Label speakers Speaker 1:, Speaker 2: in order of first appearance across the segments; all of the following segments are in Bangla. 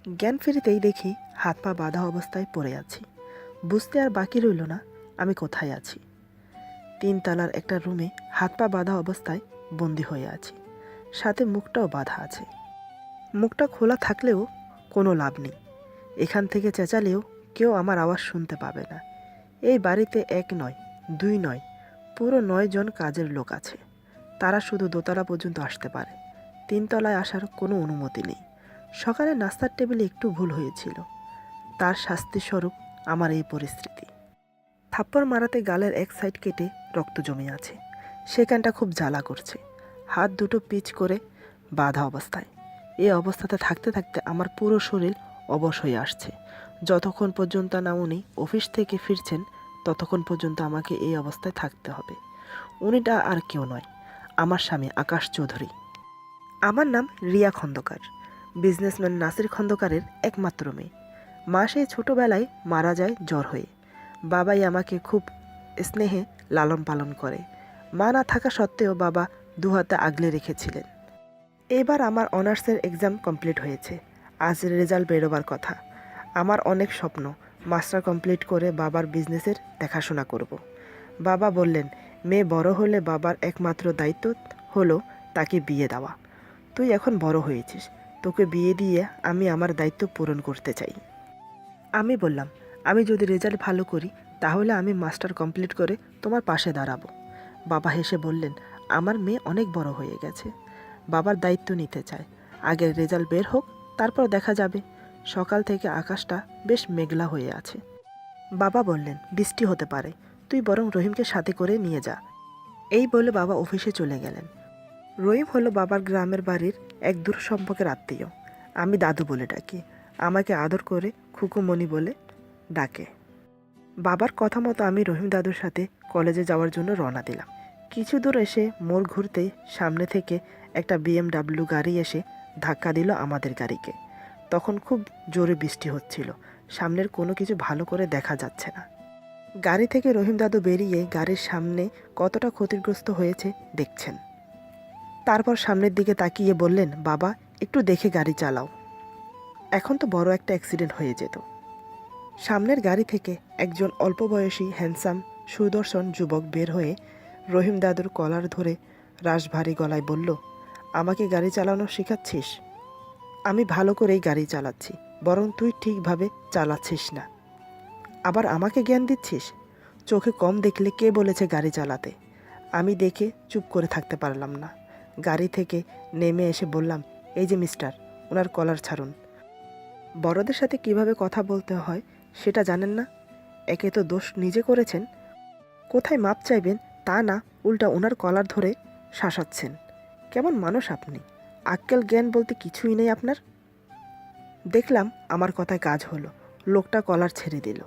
Speaker 1: জ্ঞান ফিরিতেই দেখি হাত পা বাঁধা অবস্থায় পড়ে আছি। বুঝতে আর বাকি রইল না আমি কোথায় আছি। 3 তলার একটা রুমে হাত পা বাঁধা অবস্থায় বন্দি হয়ে আছি, সাথে মুখটাও বাঁধা আছে। মুখটা খোলা থাকলেও কোনো লাভ নেই। এখান থেকে চেঁচালেও কেউ আমার আওয়াজ শুনতে পাবে না। এই বাড়িতে 1 নয় 2 নয়, পুরো 9 জন কাজের লোক আছে। তারা শুধু দোতলা পর্যন্ত আসতে পারে, 3 তলায় আসার কোনো অনুমতি নেই। সকালে নাস্তার টেবিলে একটু ভুল হয়েছিল, তার শাস্তিস্বরূপ আমার এই পরিস্থিতি। থাপ্পড় মারাতে গালের এক সাইড কেটে রক্ত জমে আছে, সেখানটা খুব জ্বালা করছে। হাত দুটো পিচ করে বাঁধা অবস্থায়। এই অবস্থাতে থাকতে থাকতে আমার পুরো শরীর অবশ হয়ে আসছে। যতক্ষণ পর্যন্ত না উনি অফিস থেকে ফিরছেন ততক্ষণ পর্যন্ত আমাকে এই অবস্থায় থাকতে হবে। উনিটা আর কেউ নয়, আমার স্বামী আকাশ চৌধুরী। আমার নাম রিয়া খন্দকার, বিজনেসম্যান নাসির খন্দকারের একমাত্র মেয়ে। মা সেই ছোটোবেলায় মারা যায় জ্বর হয়ে। বাবাই আমাকে খুব স্নেহে লালন পালন করে। মা না থাকা সত্ত্বেও বাবা 2 হাতে আগলে রেখেছিলেন। এবার আমার অনার্সের এক্সাম কমপ্লিট হয়েছে, আজ রেজাল্ট বেরোবার কথা। আমার অনেক স্বপ্ন, মাস্টার কমপ্লিট করে বাবার বিজনেসের দেখাশোনা করব। বাবা বললেন, মেয়ে বড় হলে বাবার একমাত্র দায়িত্ব হলো তাকে বিয়ে দেওয়া। তুই এখন বড় হয়েছিস, তোকে বিয়ে দিয়ে আমি আমার দায়িত্ব পূরণ করতে চাই। আমি বললাম, আমি যদি রেজাল্ট ভালো করি তাহলে আমি মাস্টার কমপ্লিট করে তোমার পাশে দাঁড়াবো। বাবা হেসে বললেন, আমার মেয়ে অনেক বড় হয়ে গেছে, বাবার দায়িত্ব নিতে চায়। আগের রেজাল্ট বের হোক, তারপর দেখা যাবে। সকাল থেকে আকাশটা বেশ মেঘলা হয়ে আছে। বাবা বললেন, বৃষ্টি হতে পারে, তুই বরং রহিমকে সাথে করে নিয়ে যা। এই বলে বাবা অফিসে চলে গেলেন। রহিম হলো বাবার গ্রামের বাড়ির এক দূর সম্পর্কের আত্মীয়। আমি দাদু বলে ডাকি, আমাকে আদর করে খুকুমণি বলে ডাকে। বাবার কথা মতো আমি রহিম দাদুর সাথে কলেজে যাওয়ার জন্য রওনা দিলাম। কিছু দূর এসে মোড় ঘুরতেই সামনে থেকে একটা BMW গাড়ি এসে ধাক্কা দিল আমাদের গাড়িকে। তখন খুব জোরে বৃষ্টি হচ্ছিল, সামনের কোনো কিছু ভালো করে দেখা যাচ্ছে না। গাড়ি থেকে রহিম দাদু বেরিয়ে গাড়ির সামনে কতটা ক্ষতিগ্রস্ত হয়েছে দেখছেন। তারপর সামনের দিকে তাকিয়ে বললেন, বাবা একটু দেখে গাড়ি চালাও, এখন তো বড় একটা অ্যাক্সিডেন্ট হয়ে যেত। সামনের গাড়ি থেকে একজন অল্প বয়সী হ্যান্ডসাম সুদর্শন যুবক বের হয়ে রহিম দাদুর কলার ধরে রাশভারী গলায় বলল, আমাকে গাড়ি চালানো শেখাচ্ছিস? আমি ভালো করেই গাড়ি চালাচ্ছি, বরং তুই ঠিকভাবে চালাচ্ছিস না, আবার আমাকে জ্ঞান দিচ্ছিস? চোখে কম দেখলে কে বলেছে গাড়ি চালাতে? আমি দেখে চুপ করে থাকতে পারলাম না। গাড়ি থেকে নেমে এসে বললাম, এই যে মিস্টার, ওনার কলার ছাড়ুন। বড়দের সাথে কিভাবে কথা বলতে হয় সেটা জানেন না? একে তো দোষ নিজে করেছেন, কোথায় মাপ চাইবেন তা না, উল্টা ওনার কলার ধরে শাসাচ্ছেন। কেমন মানুষ আপনি? আক্কেল জ্ঞান বলতে কিছুই নেই আপনার। দেখলাম আমার কথায় কাজ হলো, লোকটা কলার ছেড়ে দিল।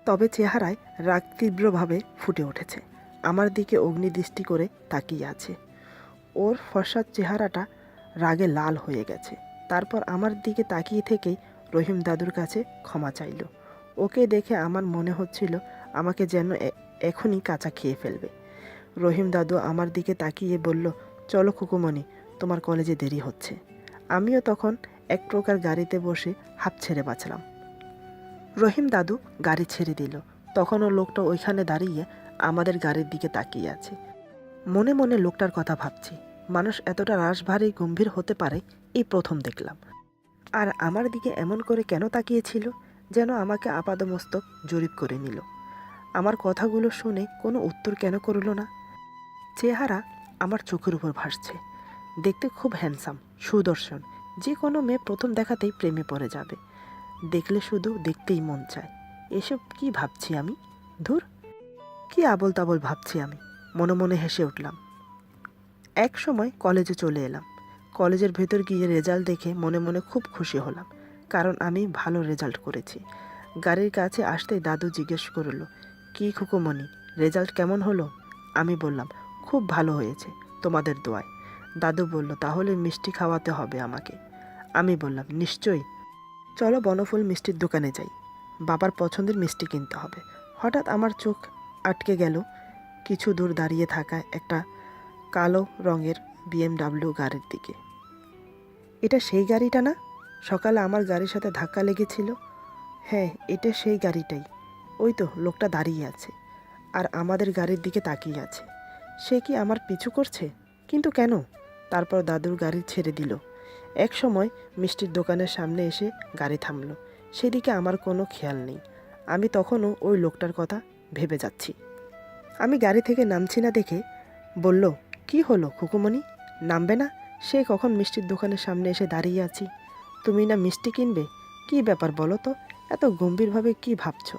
Speaker 1: তবে চেহারায় রাগ তীব্রভাবে ফুটে উঠেছে। আমার দিকে অগ্নিদৃষ্টি করে তাকিয়ে আছে। ওর ফর্সা চেহারাটা রাগে লাল হয়ে গেছে। তারপর আমার দিকে তাকিয়ে থেকেই রহিম দাদুর কাছে ক্ষমা চাইল। ওকে দেখে আমার মনে হচ্ছিল আমাকে যেন এখনই কাঁচা খেয়ে ফেলবে। রহিম দাদু আমার দিকে তাকিয়ে বলল, চলো খুকুমণি, তোমার কলেজে দেরি হচ্ছে। আমিও তখন এক প্রকার গাড়িতে বসে হাঁপ ছেড়ে বাঁচলাম। রহিম দাদু গাড়ি ছেড়ে দিল। তখনও লোকটা ওইখানে দাঁড়িয়ে আমাদের গাড়ির দিকে তাকিয়ে আছে। মনে মনে লোকটার কথা ভাবছি, মানুষ এতটা রাশভারী গম্ভীর হতে পারে এই প্রথম দেখলাম। আর আমার দিকে এমন করে কেন তাকিয়েছিল, যেন আমাকে আপাদমস্তক জরিপ করে নিল। আমার কথাগুলো শুনে কোনো উত্তর কেন করল না? চেহারা আমার চোখের উপর ভাসছে। দেখতে খুব হ্যান্ডসাম, সুদর্শন, যে কোনো মেয়ে প্রথম দেখাতেই প্রেমে পড়ে যাবে। দেখলে শুধু দেখতেই মন চায়। এসব কি ভাবছি আমি? ধুর, কি আবোল তাবোল ভাবছি আমি, মনে মনে হেসে উঠলাম। এক সময় কলেজে চলে এলাম। কলেজের ভেতর গিয়ে রেজাল্ট দেখে মনে মনে খুব খুশি হলাম, কারণ আমি ভালো রেজাল্ট করেছি। গাড়ির কাছে আসতেই দাদু জিজ্ঞেস করল, কি খুকুমণি, রেজাল্ট কেমন হলো? আমি বললাম, খুব ভালো হয়েছে, তোমাদের দোয়ায়। দাদু বলল, তাহলে মিষ্টি খাওয়াতে হবে আমাকে। আমি বললাম, নিশ্চয়ই, চলো বনফুল মিষ্টির দোকানে যাই, বাবার পছন্দের মিষ্টি কিনতে হবে। হঠাৎ আমার চোখ আটকে গেল কিছু দূর দাঁড়িয়ে থাকা একটা কালো রঙের BMW গাড়ির দিকে। এটা সেই গাড়িটা না? সকালে আমার গাড়ির সাথে ধাক্কা লেগেছিল? হ্যাঁ, এটা সেই গাড়িটাই। ওই তো লোকটা দাঁড়িয়ে আছে আর আমাদের গাড়ির দিকে তাকিয়ে আছে। সে কি আমার পিছু করছে? কিন্তু কেন? তারপর দাদুর গাড়ি ছেড়ে দিল। এক সময় মিষ্টির দোকানের সামনে এসে গাড়ি থামলো। সেদিকে আমার কোনো খেয়াল নেই। আমি তখনও ওই লোকটার কথা ভেবে যাচ্ছি। আমি গাড়ি থেকে নামছি না দেখে বলল, কি হলো খুকুমণি, নামবে না? সে কখন মিষ্টির দোকানের সামনে এসে দাঁড়িয়ে আছি। তুমি না মিষ্টি কিনবে? কি ব্যাপার বলো তো, এত গম্ভীরভাবে কি ভাবছো?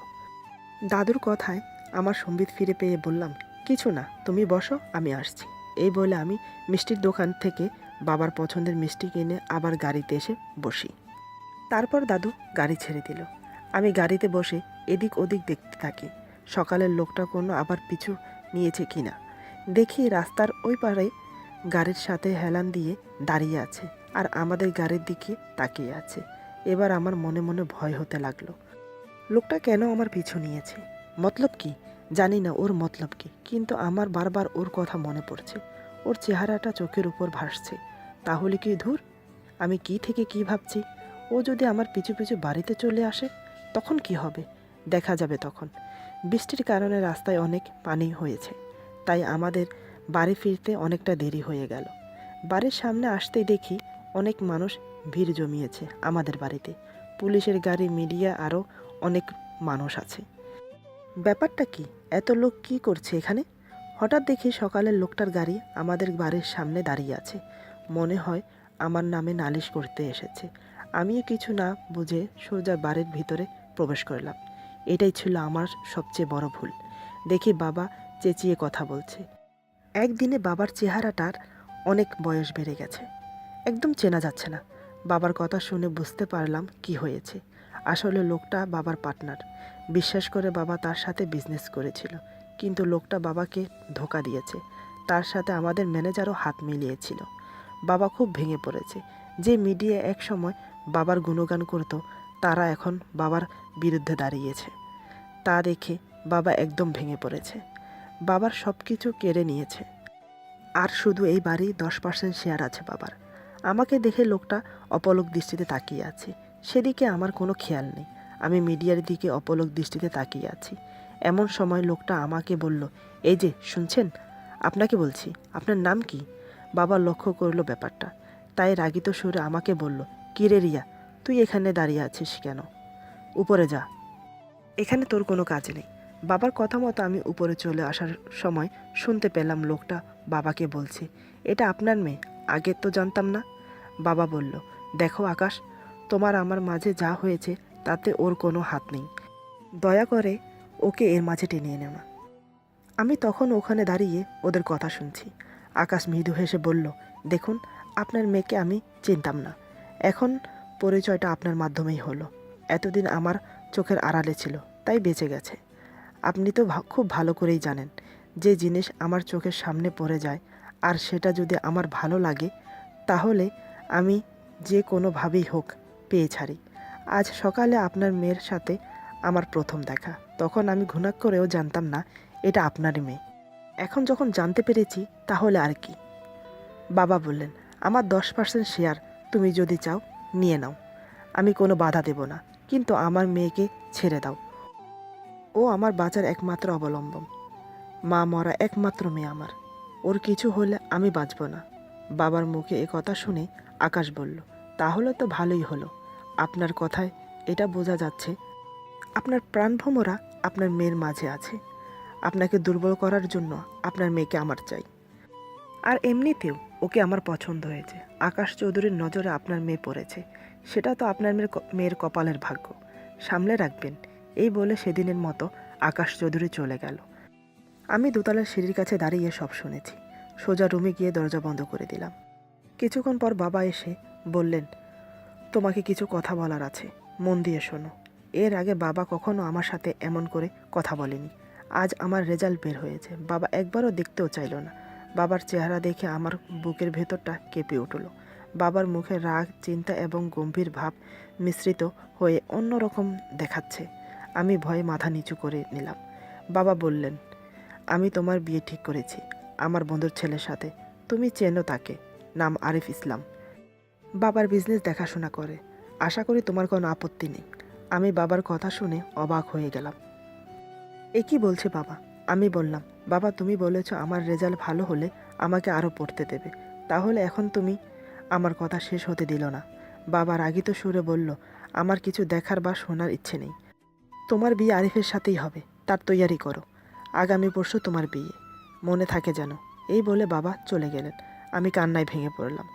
Speaker 1: দাদুর কথায় আমার সম্বিত ফিরে পেয়ে বললাম, কিছু না, তুমি বসো, আমি আসছি। এই বলে আমি মিষ্টির দোকান থেকে বাবার পছন্দের মিষ্টি কিনে আবার গাড়িতে এসে বসি। তারপর দাদু গাড়ি ছেড়ে দিল। আমি গাড়িতে বসে এদিক ওদিক দেখতে থাকি, সকালের লোকটা কোনো আবার পিছু নিয়েছে কিনা। দেখি রাস্তার ওই পারে গাড়ির সাথে হেলান দিয়ে দাঁড়িয়ে আছে আর আমাদের গাড়ির দিকে তাকিয়ে আছে। এবার আমার মনে মনে ভয় হতে লাগলো। লোকটা কেন আমার পিছু নিয়েছে? মতলব কি? জানি না ওর মতলব কি, কিন্তু আমার বারবার ওর কথা মনে পড়ছে। ওর চেহারাটা চোখের উপর ভাসছে। তাহলে কি ধুর, আমি কি থেকে কি ভাবছি? ও যদি আমার পিছু পিছু বাড়িতে চলে আসে তখন কি হবে? দেখা যাবে তখন। বৃষ্টির কারণে রাস্তায় অনেক পানি হয়েছে, তাই আমাদের বাড়ি ফিরতে অনেকটা দেরি হয়ে গেল। বাড়ির সামনে আসতেই দেখি অনেক মানুষ ভিড় জমিয়েছে আমাদের বাড়িতে। পুলিশের গাড়ি, মিডিয়া, আরও অনেক মানুষ আছে। ব্যাপারটা কি? এত লোক কি করছে এখানে? হঠাৎ দেখি সকালের লোকটার গাড়ি আমাদের বাড়ির সামনে দাঁড়িয়ে আছে। মনে হয় আমার নামে নালিশ করতে এসেছে। আমিও কিছু না বুঝে সোজা বাড়ির ভিতরে প্রবেশ করলাম। এটাই ছিল আমার সবচেয়ে বড় ভুল। দেখি বাবা চেঁচিয়ে কথা বলছে। একদিনে বাবার চেহারাটার অনেক বয়স বেড়ে গেছে, একদম চেনা যাচ্ছে না। বাবার কথা শুনে বুঝতে পারলাম কি হয়েছে। আসলে লোকটা বাবার পার্টনার। বিশ্বাস করে বাবা তার সাথে বিজনেস করেছিল, কিন্তু লোকটা বাবাকে ধোঁকা দিয়েছে। তার সাথে আমাদের ম্যানেজারও হাত মিলিয়েছিল। বাবা খুব ভেঙে পড়েছে। যে মিডিয়া এক সময় বাবার গুণগান করত, তারা এখন বাবার বিরুদ্ধে দাঁড়িয়েছে। তা দেখে বাবা একদম ভেঙে পড়েছে। বাবার সব কিছু কেড়ে নিয়েছে। আর শুধু এই বাড়ি 10% শেয়ার আছে বাবার। আমাকে দেখে লোকটা অপলক দৃষ্টিতে তাকিয়ে আছে। সেদিকে আমার কোনো খেয়াল নেই। আমি মিডিয়ার দিকে অপলক দৃষ্টিতে তাকিয়ে আছি। এমন সময় লোকটা আমাকে বলল, এই যে শুনছেন, আপনাকে বলছি, আপনার নাম কি? বাবা লক্ষ্য করলো ব্যাপারটা, তাই রাগিত সুরে আমাকে বলল, কি রে রিয়া, তুই এখানে দাঁড়িয়ে আছিস কেন? উপরে যা, এখানে তোর কোনো কাজ নেই। বাবার কথা মতো আমি উপরে চলে আসার সময় শুনতে পেলাম লোকটা বাবাকে বলছে, এটা আপনার মেয়ে? আগে তো জানতাম না। বাবা বলল, দেখো আকাশ, তোমার আমার মাঝে যা হয়েছে তাতে ওর কোনো হাত নেই। দয়া করে ওকে এর মাঝে টেনে এনো না। আমি তখন ওখানে দাঁড়িয়ে ওদের কথা শুনছি। আকাশ মৃদু হেসে বলল, দেখুন, আপনার মেয়েকে আমি চিনতাম না, এখন পরিচয়টা আপনার মাধ্যমেই হলো। এতদিন আমার চোখের আড়ালে ছিল, তাই বেঁচে গেছে। আপনি তো খুব ভালো করেই জানেন, যে জিনিস আমার চোখের সামনে পড়ে যায় আর সেটা যদি আমার ভালো লাগে, তাহলে আমি যে কোনোভাবেই হোক পেয়ে ছাড়ি। আজ সকালে আপনার মেয়ের সাথে আমার প্রথম দেখা, তখন আমি ঘুণাক করেও জানতাম না এটা আপনারই মেয়ে। এখন যখন জানতে পেরেছি, তাহলে আর কি? বাবা বললেন, আমার 10% শেয়ার তুমি যদি চাও নিয়ে নাও, আমি কোনো বাধা দেব না, কিন্তু আমার মেয়েকে ছেড়ে দাও। ও আমার বাঁচার একমাত্র অবলম্বন। মা মরা একমাত্র মেয়ে আমার। ওর কিছু হলে আমি বাঁচব না। বাবার মুখে এ কথা শুনে আকাশ বলল, তাহলে তো ভালোই হলো। আপনার কথায় এটা বোঝা যাচ্ছে আপনার প্রাণভ্রমরা আপনার মেয়ের মাঝে আছে। আপনাকে দুর্বল করার জন্য আপনার মেয়েকে আমার চাই। আর এমনিতেও ওকে আমার পছন্দ হয়েছে। আকাশ চৌধুরীর নজরে আপনার মেয়ে পড়েছে, সেটা তো আপনার মেয়ের কপালের ভাগ্য। সামলে রাখবেন। এই বলে সেদিনের মতো আকাশ চৌধুরী চলে গেল। আমি দোতলার সিঁড়ির কাছে দাঁড়িয়ে সব শুনেছি। সোজা রুমে গিয়ে দরজা বন্ধ করে দিলাম। কিছুক্ষণ পর বাবা এসে বললেন, তোমাকে কিছু কথা বলার আছে, মন দিয়ে শোনো। এর আগে বাবা কখনো আমার সাথে এমন করে কথা বলেনি। আজ আমার রেজাল্ট বের হয়েছে, বাবা একবারও দেখতেও চাইল না। বাবার চেহারা দেখে আমার বুকের ভেতরটা কেঁপে উঠল। বাবার মুখে রাগ, চিন্তা এবং গম্ভীর ভাব মিশ্রিত হয়ে অন্যরকম দেখাচ্ছে। আমি ভয়ে মাথা নিচু করে নিলাম। বাবা বললেন, আমি তোমার বিয়ে ঠিক করেছি আমার বন্ধুর ছেলের সাথে। তুমি চেনো তাকে, নাম আরিফ ইসলাম। বাবার বিজনেস দেখাশোনা করে। আশা করি তোমার কোনো আপত্তি নেই। আমি বাবার কথা শুনে অবাক হয়ে গেলাম। এ কি বলছে বাবা? আমি বললাম, বাবা তুমি বলেছ আমার রেজাল্ট ভালো হলে আমাকে আরও পড়তে দেবে, তাহলে এখন তুমি? আমার কথা শেষ হতে দিল না। বাবা রাগিত সুরে বলল, আমার কিছু দেখার বা শোনার ইচ্ছে নেই। তোমার বিয়ে আরিফের সাথেই হবে, তার তৈয়ারি করো। আগামী পরশু তোমার বিয়ে, মনে থাকে যেন। এই বলে বাবা চলে গেলেন। আমি কান্নায় ভেঙে পড়লাম।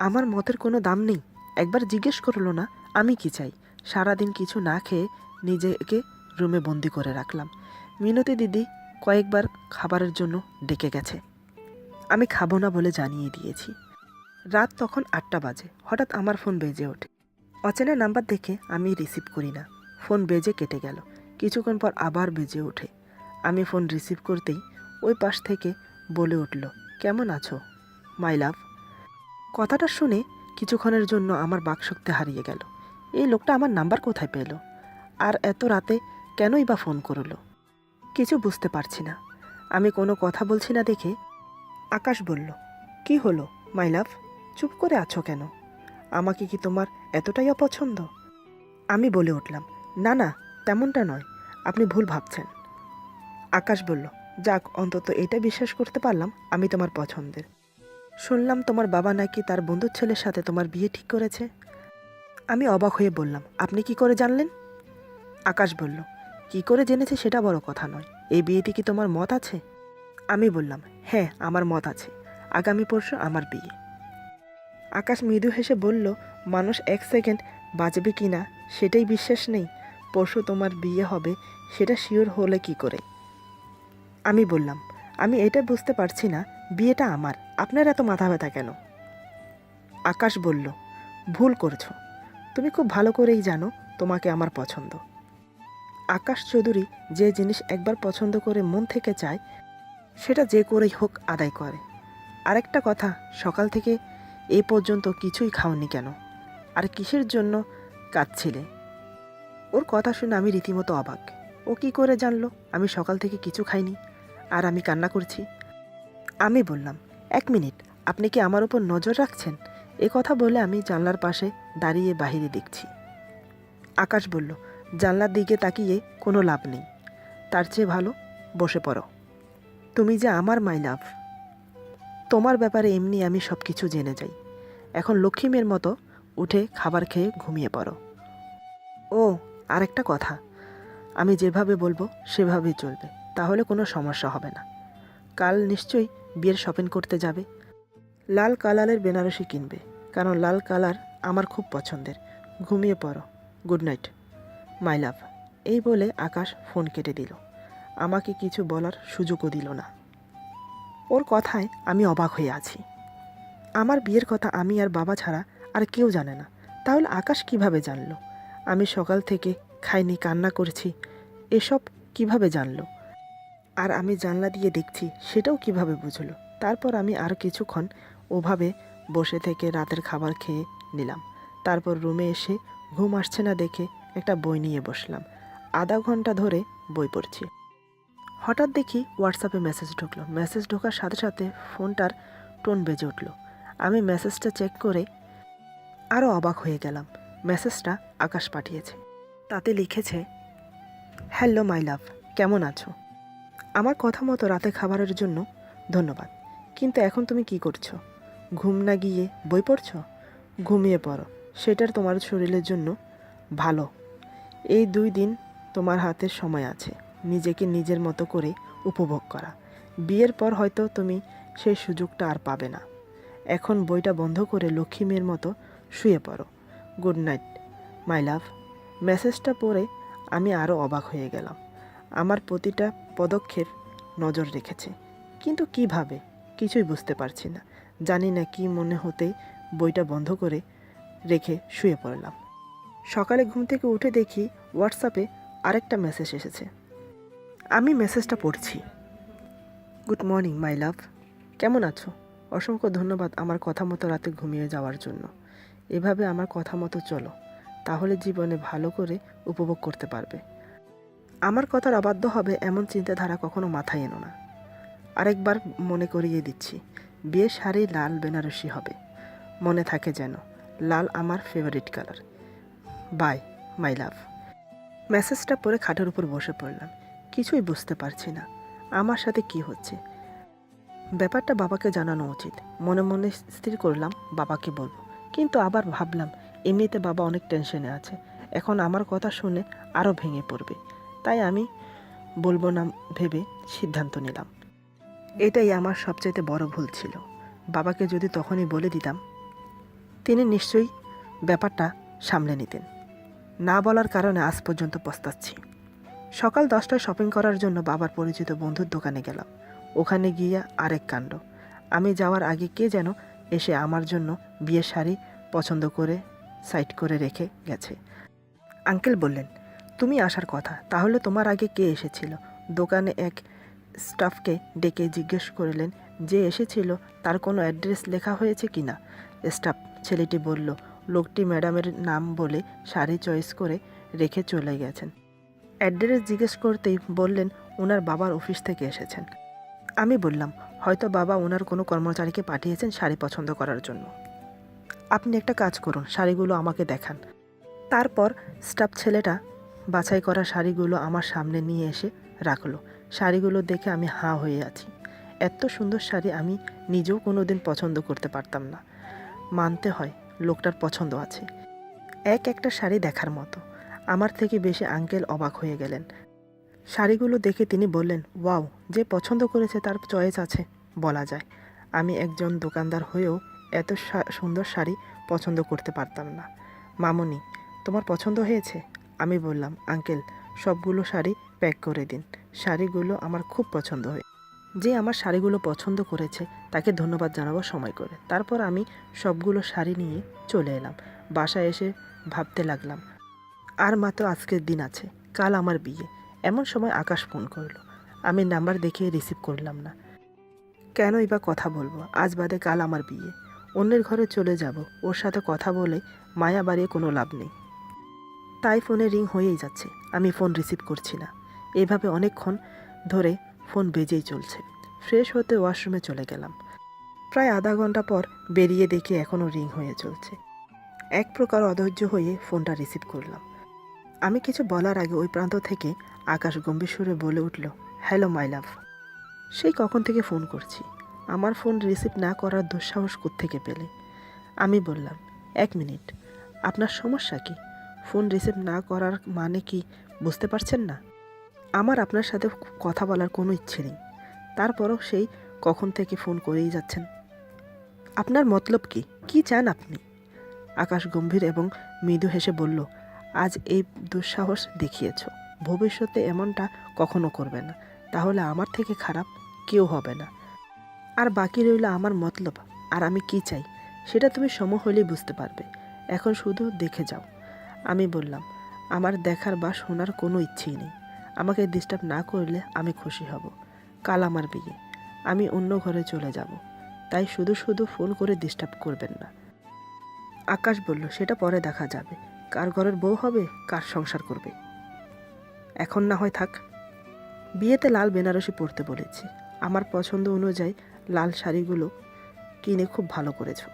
Speaker 1: আমার মতের কোনো দাম নেই? একবার জিজ্ঞেস করলো না আমি কি চাই? সারাদিন কিছু না খেয়ে নিজেকে রুমে বন্দি করে রাখলাম। মিনতি দিদি কয়েকবার খাবারের জন্য ডেকে গেছে, আমি খাবো না বলে জানিয়ে দিয়েছি। রাত তখন 8টা বাজে। হঠাৎ আমার ফোন বেজে ওঠে। অচেনা নাম্বার দেখে আমি রিসিভ করি না। ফোন বেজে কেটে গেল। কিছুক্ষণ পর আবার বেজে ওঠে। আমি ফোন রিসিভ করতেই ওই পাশ থেকে বলে উঠল, কেমন আছো মাই লাভ? কথাটা শুনে কিছুক্ষণের জন্য আমার বাকশক্তি হারিয়ে গেল। এই লোকটা আমার নাম্বার কোথায় পেল? আর এত রাতে কেনই বা ফোন করলো? কিছু বুঝতে পারছি না। আমি কোনো কথা বলছি না দেখে আকাশ বলল, কি হলো মাই লাভ? চুপ করে আছো কেন? আমাকে কি তোমার এতটাই অপছন্দ? আমি বলে উঠলাম, না না, তেমনটা নয়, আপনি ভুল ভাবছেন। আকাশ বলল, যাক, অন্তত এটা বিশ্বাস করতে পারলাম আমি তোমার পছন্দের। শুনলাম তোমার বাবা নাকি তার বন্ধুর ছেলের সাথে তোমার বিয়ে ঠিক করেছে। আমি অবাক হয়ে বললাম, আপনি কি করে জানলেন? আকাশ বলল, কি করে জেনেছে সেটা বড় কথা নয়, এই বিয়েতে কি তোমার মত আছে? আমি বললাম, হ্যাঁ আমার মত আছে, আগামী পরশু আমার বিয়ে। আকাশ মৃদু হেসে বলল, মানুষ 1 সেকেন্ড বাঁচবে কি না সেটাই বিশ্বাস নেই, পরশু তোমার বিয়ে হবে সেটা শিওর হলে কি করে? আমি বললাম, আমি এটা বুঝতে পারছি না, বিয়েটা আমার, আপনার এত মাথা ব্যথা কেন? আকাশ বলল, ভুল করছো, তুমি খুব ভালো করেই জানো তোমাকে আমার পছন্দ। আকাশ চৌধুরী যে জিনিস একবার পছন্দ করে মন থেকে চায় সেটা যে করেই হোক আদায় করে। আরেকটা কথা, সকাল থেকে এই পর্যন্ত কিছুই খাওনি কেন? আর কিসের জন্য কাঁদছিলে? ওর কথা শুনে আমি রীতিমতো অবাক। ও কি করে জানলো আমি সকাল থেকে কিছু খাইনি আর আমি কান্না করছি? আমি বললাম, 1 মিনিট, আপনি কি আমার উপর নজর রাখছেন? এ কথা বলে আমি জানলার পাশে দাঁড়িয়ে বাইরে দেখছি। আকাশ বলল, জানলার দিকে তাকিয়ে কোনো লাভ নেই, তার চেয়ে ভালো বসে পড়ো। তুমি যে আমার মাই লাভ, তোমার ব্যাপারে এমনি আমি সব কিছু জেনে যাই। এখন লক্ষ্মী মেয়ের মতো উঠে খাবার খেয়ে ঘুমিয়ে পড়ো। ও, আরেকটা কথা, আমি যেভাবে বলবো সেভাবেই চলবে, তাহলে কোনো সমস্যা হবে না। কাল নিশ্চয়ই বিয়ের শপিং করতে যাবে। লাল কালারের বেনারসি কিনবে, কারণ লাল কালার আমার খুব পছন্দের। ঘুমিয়ে পড়ো, গুড নাইট মাই লাভ। এই বলে আকাশ ফোন কেটে দিল। আমাকে কিছু বলার সুযোগও দিল না। ওর কথায় আমি অবাক হয়ে আছি। আমার বিয়ের কথা আমি আর বাবা ছাড়া আর কেউ জানে না, তাহলে আকাশ কিভাবে জানলো? আমি সকাল থেকে খাইনি, কান্না করছি, এসব কিভাবে জানলো? আর আমি জানলা দিয়ে দেখছি সেটাও কিভাবে বুঝলো? তারপর আমি আর কিছুক্ষণ ওভাবে বসে থেকে রাতের খাবার খেয়ে নিলাম। তারপর রুমে এসে ঘুম আসছে না দেখে একটা বই নিয়ে বসলাম। আধা ঘন্টা ধরে বই পড়ছি। হঠাৎ দেখি হোয়াটসঅ্যাপে মেসেজ ঢুকলো। মেসেজ ঢোকার সাথে সাথে ফোনটার টোন বেজে উঠল। আমি মেসেজটা চেক করে আরও অবাক হয়ে গেলাম। মেসেজটা আকাশ পাঠিয়েছে। তাতে লিখেছে, হ্যালো মাই লাভ, কেমন আছো? আমার কথা মতো রাতে খাবারের জন্য ধন্যবাদ, কিন্তু এখন তুমি কি করছো? ঘুম না গিয়ে বই পড়ছো? ঘুমিয়ে পড়ো, সেটার তোমার শরীরের জন্য ভালো। এই 2 দিন তোমার হাতে সময় আছে নিজেকে নিজের মতো করে উপভোগ করা। বিয়ের পর হয়তো তুমি সেই সুযোগটা আর পাবে না। এখন বইটা বন্ধ করে লক্ষ্মী মেয়ের মতো শুয়ে পড়ো। গুড নাইট মাই লাভ। মেসেজটা পড়ে আমি আরও অবাক হয়ে গেলাম। আমার প্রতিটা পদক্ষেপ নজর রেখেছে, কিন্তু কিভাবে কিছুই বুঝতে পারছি না। জানি না কি মনে হতে বইটা বন্ধ করে রেখে শুয়ে পড়লাম। সকালে ঘুম থেকে উঠে দেখি হোয়াটসঅ্যাপে আরেকটা মেসেজ এসেছে। আমি মেসেজটা পড়ছি। গুড মর্নিং মাই লাভ, কেমন আছো? অসংখ্য ধন্যবাদ আমার কথা মতো রাতে ঘুমিয়ে যাওয়ার জন্য। এভাবে আমার কথা মতো চলো, তাহলে জীবনে ভালো করে উপভোগ করতে পারবে। আমার কথার অবাধ্য হবে এমন চিন্তাধারা কখনো মাথায় এনো না। আরেকবার মনে করিয়ে দিচ্ছি, বিয়ের শাড়ি লাল বেনারসি হবে, মনে থাকে যেন। লাল আমার ফেভারিট কালার। বাই মাই লাভ। মেসেজটা পড়ে খাটের উপর বসে পড়লাম। কিছুই বুঝতে পারছি না আমার সাথে কি হচ্ছে। ব্যাপারটা বাবাকে জানানো উচিত। মনে মনে স্থির করলাম বাবাকে বলবো, কিন্তু আবার ভাবলাম এমনিতে বাবা অনেক টেনশনে আছে, এখন আমার কথা শুনে আরও ভেঙে পড়বে। তাই আমি বলবো না ভেবে সিদ্ধান্ত নিলাম। এটাই আমার সবচাইতে বড় ভুল ছিল। বাবাকে যদি তখনই বলে দিতাম, তিনি নিশ্চয়ই ব্যাপারটা সামলে নিতেন। না বলার কারণে আজ পর্যন্ত পস্তাচ্ছি। সকাল 10টায় শপিং করার জন্য বাবার পরিচিত বন্ধুর দোকানে গেলাম। ওখানে গিয়ে আরেক কাণ্ড। আমি যাওয়ার আগে কে যেন এসে আমার জন্য বিয়ের শাড়ি পছন্দ করে সাইড করে রেখে গেছে। আঙ্কেল বললেন, তুমি আসার কথা, তাহলে তোমার আগে কে এসেছিল? দোকানে এক স্টাফকে ডেকে জিজ্ঞেস করলেন যে এসেছিল তার কোনো অ্যাড্রেস লেখা হয়েছে কি না। স্টাফ ছেলেটি বলল, লোকটি ম্যাডামের নাম বলে শাড়ি চয়েস করে রেখে চলে গেছেন। অ্যাড্রেস জিজ্ঞেস করতেই বললেন ওনার বাবার অফিস থেকে এসেছেন। আমি বললাম, হয়তো বাবা ওনার কোনো কর্মচারীকে পাঠিয়েছেন শাড়ি পছন্দ করার জন্য। আপনি একটা কাজ করুন, শাড়িগুলো আমাকে দেখান। তারপর স্টাফ ছেলেটা বাছাই করা শাড়িগুলো আমার সামনে নিয়ে এসে রাখলো। শাড়িগুলো দেখে আমি হাঁ হয়ে আছি। এত সুন্দর শাড়ি আমি নিজেও কোনো দিন পছন্দ করতে পারতাম না। মানতে হয় লোকটার পছন্দ আছে। একটা শাড়ি দেখার মতো। আমার থেকে বেশি আঙ্কেল অবাক হয়ে গেলেন। শাড়িগুলো দেখে তিনি বললেন, ওয়াও, যে পছন্দ করেছে তার চয়েস আছে বলা যায়। আমি একজন দোকানদার হয়েও এত সুন্দর শাড়ি পছন্দ করতে পারতাম না। মামুনি, তোমার পছন্দ হয়েছে? আমি বললাম, আঙ্কেল, সবগুলো শাড়ি প্যাক করে দিন। শাড়িগুলো আমার খুব পছন্দ হয়। যে আমার শাড়িগুলো পছন্দ করেছে তাকে ধন্যবাদ জানাবো সময় করে। তারপর আমি সবগুলো শাড়ি নিয়ে চলে এলাম। বাসায় এসে ভাবতে লাগলাম, আর মাত্র আজকের দিন আছে, কাল আমার বিয়ে। এমন সময় আকাশ ফোন করলো। আমি নাম্বার দেখে রিসিভ করলাম না। কেনই বা কথা বলবো, আজ বাদে কাল আমার বিয়ে। অন্যের ঘরে চলে যাব, ওর সাথে কথা বলে মায়া বাড়িয়ে কোনো লাভ নেই। তাই ফোনে রিং হয়েই যাচ্ছে, আমি ফোন রিসিভ করছি না। এভাবে অনেকক্ষণ ধরে ফোন বেজেই চলছে। ফ্রেশ হতে ওয়াশরুমে চলে গেলাম। প্রায় আধা ঘন্টা পর বেরিয়ে দেখি এখনও রিং হয়ে চলছে। এক প্রকার অধৈর্য হয়ে ফোনটা রিসিভ করলাম। আমি কিছু বলার আগে ওই প্রান্ত থেকে আকাশ গম্ভীর সুরে বলে উঠল, হ্যালো মাই লাভ। সেই কখন থেকে ফোন করছি, আমার ফোন রিসিভ না করার দুঃসাহস কোত্থেকে পেলে? আমি বললাম, 1 মিনিট, আপনার সমস্যা কি? ফোন রিসিভ না করার মানে কি বুঝতে পারছেন না? আমার আপনার সাথে কথা বলার কোনো ইচ্ছে নেই, তারপরও সেই কখন থেকে ফোন করেই যাচ্ছেন। আপনার মতলব কি? কি চান আপনি? আকাশ গম্ভীর এবং মৃদু হেসে বলল, আজ এই দুঃসাহস দেখিয়েছ, ভবিষ্যতে এমনটা কখনো করবে না, তাহলে আমার থেকে খারাপ কেউ হবে না। আর বাকি রইল আমার মতলব, আর আমি কি চাই সেটা তুমি সময় হলেই বুঝতে পারবে। এখন শুধু দেখে যাও। আমি বললাম, আমার দেখার বা শোনার কোনো ইচ্ছেই নেই। আমাকে ডিস্টার্ব না করলে আমি খুশি হব। কাল আমার বিয়ে, আমি অন্য ঘরে চলে যাব, তাই শুধু শুধু ফোন করে ডিস্টার্ব করবেন না। আকাশ বলল, সেটা পরে দেখা যাবে, কার ঘরের বউ হবে, কার সংসার করবে, এখন না হয় থাক। বিয়েতে লাল বেনারসি পরতে বলেছি। আমার পছন্দ অনুযায়ী লাল শাড়িগুলো কিনে খুব ভালো করেছো।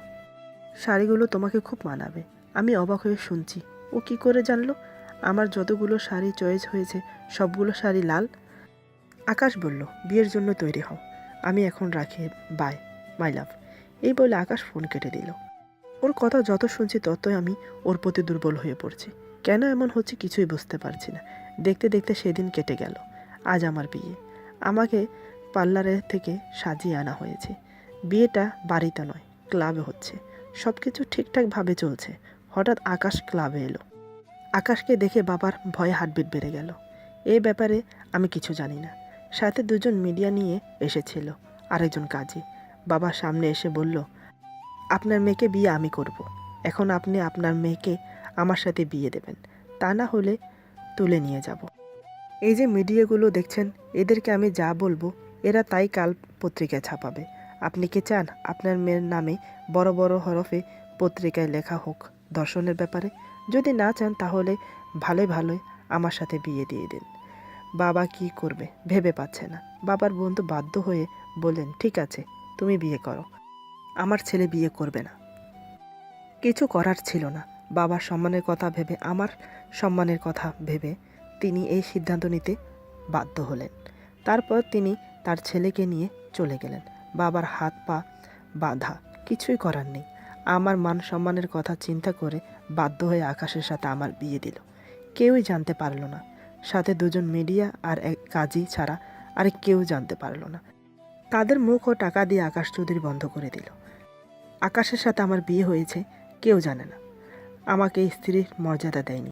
Speaker 1: শাড়িগুলো তোমাকে খুব মানাবে। আমি অবাক হয়ে শুনছি, ও কি করে জানলো আমার যতগুলো শাড়ি চয়েস হয়েছে সবগুলো শাড়ি লাল? আকাশ বলল, বিয়ের জন্য তৈরি হও, আমি এখন রাখি, বাই মাই লাভ। এই বলে আকাশ ফোন কেটে দিল। ওর কথা যত শুনছি ততই আমি ওর প্রতি দুর্বল হয়ে পড়ছি। কেন এমন হচ্ছে কিছুই বুঝতে পারছি না। দেখতে দেখতে সেদিন কেটে গেল। আজ আমার বিয়ে। আমাকে পার্লারের থেকে সাজিয়ে আনা হয়েছে। বিয়েটা বাড়িতে নয়, ক্লাবে হচ্ছে। সব কিছু ঠিকঠাকভাবে চলছে। হঠাৎ আকাশ ক্লাবে এলো। আকাশকে দেখে বাবার ভয়ে হার্টবিট বেড়ে গেল। এই ব্যাপারে আমি কিছু জানি না। সাথে দুজন মিডিয়া নিয়ে এসেছিল, আরেকজন কাজী। বাবার সামনে এসে বলল, আপনার মেয়েকে বিয়ে আমি করব। এখন আপনি আপনার মেয়েকে আমার সাথে বিয়ে দেবেন, তা না হলে তুলে নিয়ে যাব। এই যে মিডিয়াগুলো দেখছেন, এদেরকে আমি যা বলবো এরা তাই কাল পত্রিকায় ছাপাবে। আপনি কি চান আপনার মেয়ের নামে বড় বড় হরফে পত্রিকায় লেখা হোক ধর্ষণের ব্যাপারে? যদি না চান তাহলে ভালোই ভালোই আমার সাথে বিয়ে দিয়ে দিন। বাবা কি করবে ভেবে পাচ্ছে না। বাবার বন্ধু বাধ্য হয়ে বললেন, ঠিক আছে, তুমি বিয়ে করো, আমার ছেলে বিয়ে করবে না। কিছু করার ছিল না। বাবার সম্মানের কথা ভেবে, আমার সম্মানের কথা ভেবে তিনি এই সিদ্ধান্ত নিতে বাধ্য হলেন। তারপর তিনি তার ছেলেকে নিয়ে চলে গেলেন। বাবার হাত পা বাঁধা, কিছুই করার নেই। আমার মান সম্মানের কথা চিন্তা করে বাধ্য হয়ে আকাশের সাথে আমার বিয়ে দিল। কেউই জানতে পারল না, সাথে দুজন মিডিয়া আর এক কাজী ছাড়া আর কেউ জানতে পারল না। তাদের মুখ ও টাকা দিয়ে আকাশ চৌধুরী বন্ধ করে দিল। আকাশের সাথে আমার বিয়ে হয়েছে কেউ জানে না। আমাকে স্ত্রীর মর্যাদা দেয়নি।